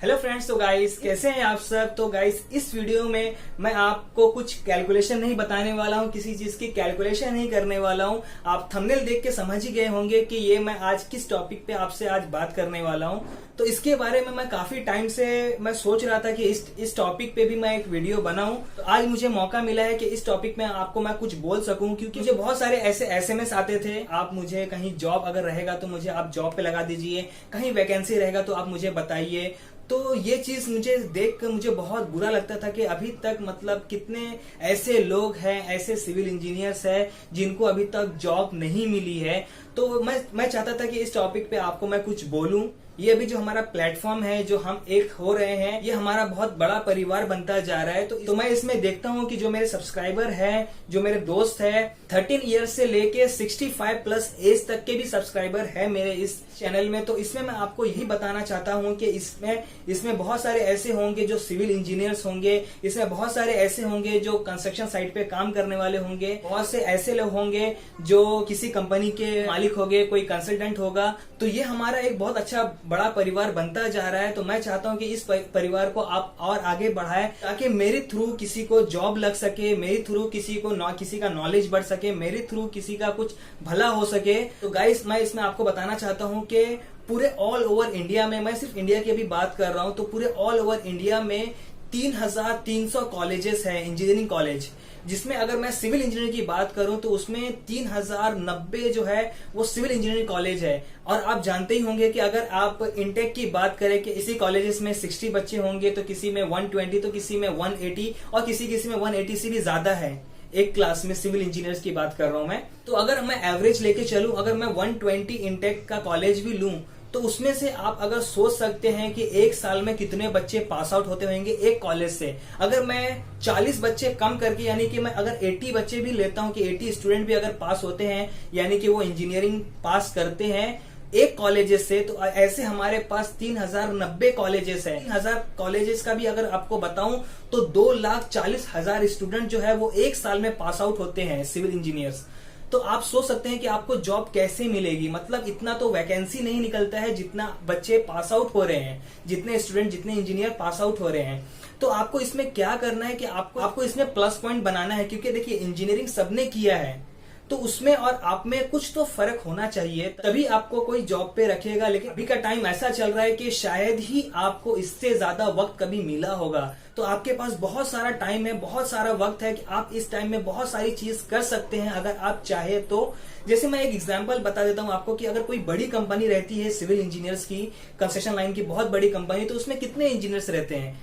Hello friends, तो guys कैसे हैं आप सब। तो गाइस इस वीडियो में मैं आपको कुछ कैलकुलेशन नहीं बताने वाला हूं, किसी चीज की कैलकुलेशन नहीं करने वाला हूं। आप थंबनेल देख के समझ ही गए होंगे कि ये मैं आज किस टॉपिक पे आपसे आज बात करने वाला हूं। तो इसके बारे में मैं काफी टाइम से मैं सोच रहा था कि इस टॉपिक पे भी मैं एक वीडियो बनाऊं। तो आज मुझे मौका मिला है कि इस टॉपिक में आपको मैं कुछ बोल सकूं, क्योंकि मुझे बहुत सारे ऐसे एसएमएस आते थे, आप मुझे कहीं जॉब अगर रहेगा तो मुझे आप जॉब पे लगा दीजिए, कहीं वैकेंसी रहेगा तो आप मुझे बताइए। तो ये चीज मुझे देख कर मुझे बहुत बुरा लगता था कि अभी तक मतलब कितने ऐसे लोग हैं, ऐसे सिविल इंजीनियर्स हैं जिनको अभी तक जॉब नहीं मिली है। तो मैं चाहता था कि इस टॉपिक पे आपको मैं कुछ बोलूं। ये अभी जो हमारा प्लेटफॉर्म है, जो हम एक हो रहे हैं, ये हमारा बहुत बड़ा परिवार बनता जा रहा है। तो मैं इसमें देखता हूँ कि जो मेरे सब्सक्राइबर हैं, जो मेरे दोस्त हैं, 13 ईयर्स से लेके 65 प्लस एज तक के भी सब्सक्राइबर है मेरे इस चैनल में। तो इसमें मैं आपको यही बताना चाहता हूँ कि इसमें बहुत सारे ऐसे होंगे जो सिविल इंजीनियर्स होंगे, इसमें बहुत सारे ऐसे होंगे जो कंस्ट्रक्शन साइट पे काम करने वाले होंगे, बहुत से ऐसे लोग होंगे जो किसी कंपनी के मालिक होंगे, कोई कंसल्टेंट होगा। तो ये हमारा एक बहुत अच्छा बड़ा परिवार बनता जा रहा है। तो मैं चाहता हूं कि इस परिवार को आप और आगे बढ़ाएं, ताकि मेरे थ्रू किसी को जॉब लग सके, मेरे थ्रू किसी का नॉलेज बढ़ सके, मेरे थ्रू किसी का कुछ भला हो सके। तो गाइस मैं इसमें आपको बताना चाहता हूं कि पूरे ऑल ओवर इंडिया में, मैं सिर्फ इंडिया की अभी बात कर रहा हूं, तो पूरे ऑल ओवर इंडिया में 3300 कॉलेजेस हैं, इंजीनियरिंग कॉलेज, जिसमें अगर मैं सिविल इंजीनियरिंग की बात करूं तो उसमें 3090 जो है वो सिविल इंजीनियरिंग कॉलेज है। और आप जानते ही होंगे कि अगर आप इंटेक की बात करें कि इसी कॉलेजेस में 60 बच्चे होंगे, तो किसी में 120, तो किसी में 180 और किसी में 180 से भी ज्यादा है एक क्लास में। सिविल इंजीनियर्स की बात कर रहा हूं मैं। तो अगर मैं एवरेज लेके चलूं, अगर मैं 120 इंटेक का कॉलेज भी लूं, तो उसमें से आप अगर सोच सकते हैं कि एक साल में कितने बच्चे पास आउट होते होंगे एक कॉलेज से। अगर मैं 40 बच्चे कम करके, यानी कि मैं अगर 80 बच्चे भी लेता हूं कि 80 स्टूडेंट भी अगर पास होते हैं, यानी कि वो इंजीनियरिंग पास करते हैं एक कॉलेजेस से, तो ऐसे हमारे पास 3090 कॉलेजेस हैं। 3000 कॉलेजेस का भी अगर आपको बताऊं तो 2,40,000 स्टूडेंट जो है वो एक साल में पास आउट होते हैं सिविल इंजीनियर्स। तो आप सोच सकते हैं कि आपको जॉब कैसे मिलेगी। मतलब इतना तो वैकेंसी नहीं निकलता है जितना बच्चे पास आउट हो रहे हैं, जितने स्टूडेंट, जितने इंजीनियर पास आउट हो रहे हैं। तो आपको इसमें क्या करना है कि आपको इसमें प्लस पॉइंट बनाना है, क्योंकि देखिए इंजीनियरिंग सबने किया है, तो उसमें और आप में कुछ तो फर्क होना चाहिए, तभी आपको कोई जॉब पे रखेगा। लेकिन अभी का टाइम ऐसा चल रहा है कि शायद ही आपको इससे ज्यादा वक्त कभी मिला होगा। तो आपके पास बहुत सारा टाइम है, बहुत सारा वक्त है कि आप इस टाइम में बहुत सारी चीज कर सकते हैं अगर आप चाहे तो। जैसे मैं एक एग्जांपल बता देता हूं आपको कि अगर कोई बड़ी कंपनी रहती है सिविल इंजीनियर्स की, कंस्ट्रक्शन लाइन की बहुत बड़ी कंपनी, तो उसमें कितने इंजीनियर्स रहते हैं?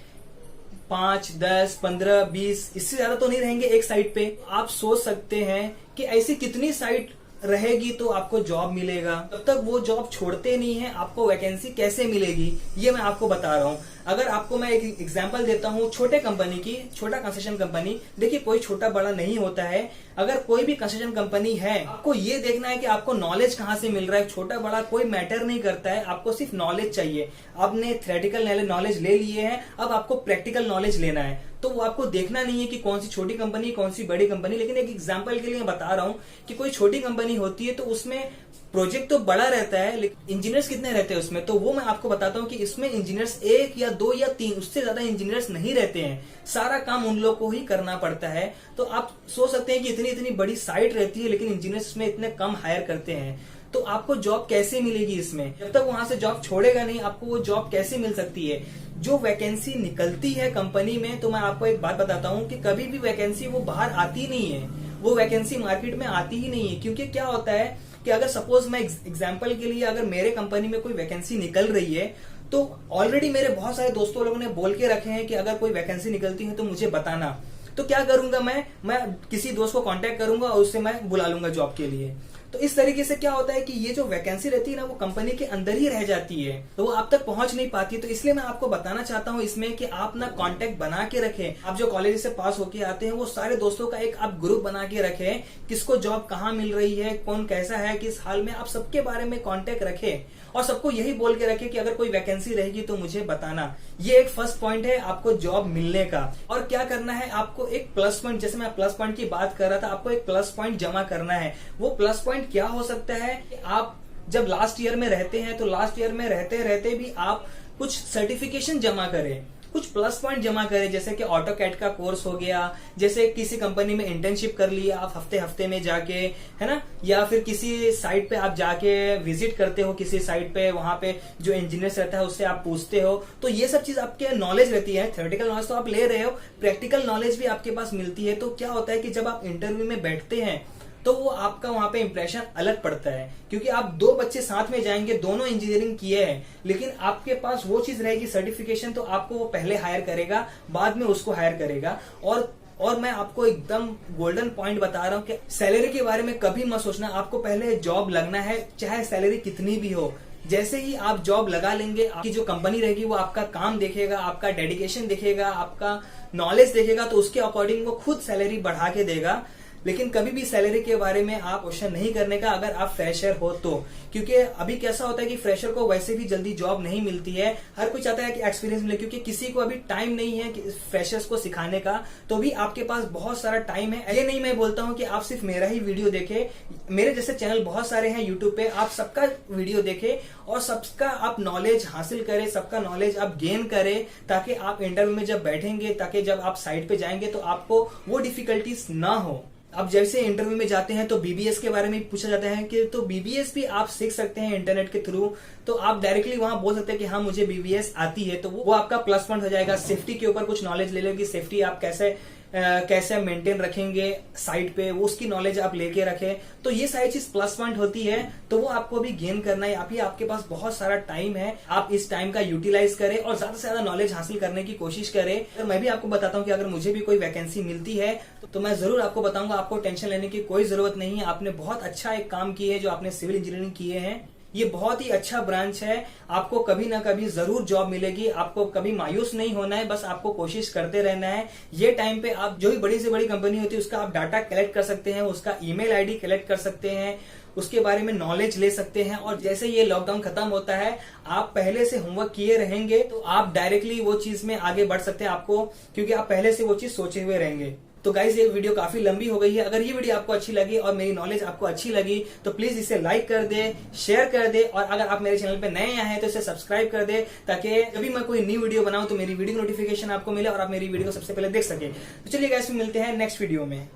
5, 10, 15, 20, इससे ज्यादा तो नहीं रहेंगे एक साइट पे। आप सोच सकते हैं कि ऐसी कितनी साइट रहेगी तो आपको जॉब मिलेगा। तब तक वो जॉब छोड़ते नहीं है, आपको वैकेंसी कैसे मिलेगी ये मैं आपको बता रहा हूं। अगर आपको मैं एक एग्जांपल देता हूं छोटे कंपनी की, छोटा कंस्ट्रक्शन कंपनी। देखिए कोई छोटा बड़ा नहीं होता है, अगर कोई भी कंस्ट्रक्शन कंपनी है, आपको ये देखना है कि आपको नॉलेज कहां से मिल रहा है। छोटा बड़ा कोई मैटर नहीं करता है, आपको सिर्फ नॉलेज चाहिए। आपने थ्योरेटिकल नॉलेज ले लिए हैं, अब आपको प्रैक्टिकल नॉलेज लेना है। तो वो आपको देखना नहीं है कि कौन सी छोटी कंपनी, कौन सी बड़ी कंपनी। लेकिन एक एग्जांपल के लिए मैं बता रहा हूं कि कोई छोटी कंपनी होती है तो उसमें प्रोजेक्ट तो बड़ा रहता है, लेकिन इंजीनियर्स कितने रहते हैं उसमें, तो वो मैं आपको बताता हूं कि इसमें इंजीनियर्स 1 या 2 या 3, उससे ज्यादा इंजीनियर्स नहीं रहते हैं। सारा काम उन लोग को ही करना पड़ता है। तो आप सोच सकते हैं कि इतनी इतनी बड़ी साइट रहती है, लेकिन इंजीनियर्स इसमें इतने कम हायर करते हैं। तो आपको जॉब कैसे मिलेगी इसमें? जब तक वहां से जॉब छोड़ेगा नहीं, आपको वो जॉब कैसे मिल सकती है? जो वैकेंसी निकलती है कंपनी में, तो मैं आपको एक बात बताता हूं कि कभी भी वैकेंसी वो बाहर आती नहीं है, वो वैकेंसी मार्केट में आती ही नहीं है। क्योंकि क्या होता है कि अगर सपोज मैं एग्जांपल के लिए, अगर मेरे कंपनी में कोई वैकेंसी निकल रही है, तो ऑलरेडी मेरे बहुत सारे दोस्तों लोगों ने बोल के रखे हैं कि अगर कोई वैकेंसी निकलती है तो मुझे बताना। तो क्या करूंगा मैं किसी दोस्त को कांटेक्ट करूंगा और उससे मैं बुला लूंगा जॉब के लिए। तो इस तरीके से क्या होता है कि ये जो वैकेंसी रहती है ना, वो कंपनी के अंदर ही रह जाती है, तो वो आप तक पहुंच नहीं पाती। तो इसलिए मैं आपको बताना चाहता हूं इसमें कि आप ना कांटेक्ट बना के रखें। आप जो कॉलेज से पास होके आते हैं, वो सारे दोस्तों का एक आप ग्रुप बना के रखें, किसको जॉब कहाँ मिल रही है, कौन कैसा है, किस हाल में, आप सबके बारे में कांटेक्ट रखें। और सबको यही बोल के रखें कि अगर कोई वैकेंसी रहेगी तो मुझे बताना। ये एक फर्स्ट पॉइंट है आपको जॉब मिलने का। और क्या करना है, आपको एक प्लस पॉइंट, जैसे मैं प्लस पॉइंट की बात कर रहा था, आपको एक प्लस पॉइंट जमा करना है। वो प्लस पॉइंट क्या हो सकता है कि आप जब लास्ट ईयर में रहते हैं, तो लास्ट ईयर में रहते रहते भी आप कुछ सर्टिफिकेशन जमा करे, कुछ प्लस पॉइंट जमा करें, जैसे कि ऑटोकैड का कोर्स हो गया, जैसे किसी कंपनी में इंटर्नशिप कर लिया आप हफ्ते हफ्ते में जाके, है ना, या फिर किसी साइट पे आप जाके विजिट करते हो, किसी साइट पे वहां पे जो इंजीनियर्स रहता है उससे आप पूछते हो, तो ये सब चीज आपके नॉलेज रहती है। थ्योरेटिकल नॉलेज तो आप ले रहे हो, प्रैक्टिकल नॉलेज भी आपके पास मिलती है। तो क्या होता है कि जब आप इंटरव्यू में बैठते हैं तो वो आपका वहां पे इंप्रेशन अलग पड़ता है, क्योंकि आप दो बच्चे साथ में जाएंगे, दोनों इंजीनियरिंग किए हैं, लेकिन आपके पास वो चीज रहेगी सर्टिफिकेशन, तो आपको वो पहले हायर करेगा, बाद में उसको हायर करेगा। और मैं आपको एकदम गोल्डन पॉइंट बता रहा हूं कि सैलरी के बारे में कभी मत सोचना, आपको पहले जॉब लगना है, चाहे सैलरी कितनी भी हो। जैसे ही आप जॉब लगा लेंगे, आपकी जो कंपनी रहेगी वो आपका काम देखेगा, आपका डेडिकेशन देखेगा, आपका नॉलेज देखेगा, तो उसके अकॉर्डिंग वो खुद सैलरी बढ़ा के देगा। लेकिन कभी भी सैलरी के बारे में आप क्वेश्चन नहीं करने का अगर आप फ्रेशर हो तो, क्योंकि अभी कैसा होता है कि फ्रेशर को वैसे भी जल्दी जॉब नहीं मिलती है। हर कोई चाहता है कि एक्सपीरियंस मिले, क्योंकि किसी को अभी टाइम नहीं है कि फ्रेशर्स को सिखाने का, तो भी आपके पास बहुत सारा टाइम है। ये नहीं मैं बोलता हूं कि आप सिर्फ मेरा ही वीडियो देखें, मेरे जैसे चैनल बहुत सारे हैं यूट्यूब पे, आप सबका वीडियो देखें और सबका आप नॉलेज हासिल करें, सबका नॉलेज आप गेन करें, ताकि आप इंटरव्यू में जब बैठेंगे, ताकि जब आप साइट पे जाएंगे तो आपको वो डिफिकल्टीज ना हो। अब जैसे इंटरव्यू में जाते हैं तो बीबीएस के बारे में पूछा जाता है कि तो बीबीएस भी आप सीख सकते हैं इंटरनेट के थ्रू, तो आप डायरेक्टली वहां बोल सकते हैं कि हाँ मुझे बीबीएस आती है, तो वो आपका प्लस पॉइंट हो जाएगा। सेफ्टी के ऊपर कुछ नॉलेज ले लो कि सेफ्टी आप कैसे मेंटेन रखेंगे साइट पे, वो उसकी नॉलेज आप लेके रखें, तो ये सारी चीज प्लस पॉइंट होती है। तो वो आपको भी गेन करना है, आपके पास बहुत सारा टाइम है, आप इस टाइम का यूटिलाइज करें और ज्यादा से ज्यादा नॉलेज हासिल करने की कोशिश करें। तो मैं भी आपको बताता हूँ कि अगर मुझे भी कोई वैकेंसी मिलती है तो मैं जरूर आपको बताऊंगा, आपको टेंशन लेने की कोई जरूरत नहीं है। आपने बहुत अच्छा एक काम किया है जो आपने सिविल इंजीनियरिंग किए हैं, ये बहुत ही अच्छा ब्रांच है, आपको कभी ना कभी जरूर जॉब मिलेगी, आपको कभी मायूस नहीं होना है, बस आपको कोशिश करते रहना है। ये टाइम पे आप जो भी बड़ी से बड़ी कंपनी होती है उसका आप डाटा कलेक्ट कर सकते हैं, उसका ईमेल आईडी कलेक्ट कर सकते हैं, उसके बारे में नॉलेज ले सकते हैं, और जैसे ये लॉकडाउन खत्म होता है आप पहले से होमवर्क किए रहेंगे तो आप डायरेक्टली वो चीज में आगे बढ़ सकते हैं, आपको क्योंकि आप पहले से वो चीज सोचे हुए रहेंगे। तो गाइज ये वीडियो काफी लंबी हो गई है, अगर ये वीडियो आपको अच्छी लगी और मेरी नॉलेज आपको अच्छी लगी तो प्लीज इसे लाइक कर दे, शेयर कर दे, और अगर आप मेरे चैनल पे नए आए हैं तो इसे सब्सक्राइब कर दे, ताकि जब भी मैं कोई न्यू वीडियो बनाऊं तो मेरी वीडियो नोटिफिकेशन आपको मिले और आप मेरी वीडियो को सबसे पहले देख सके। तो चलिए गाइज मिलते हैं नेक्स्ट वीडियो में।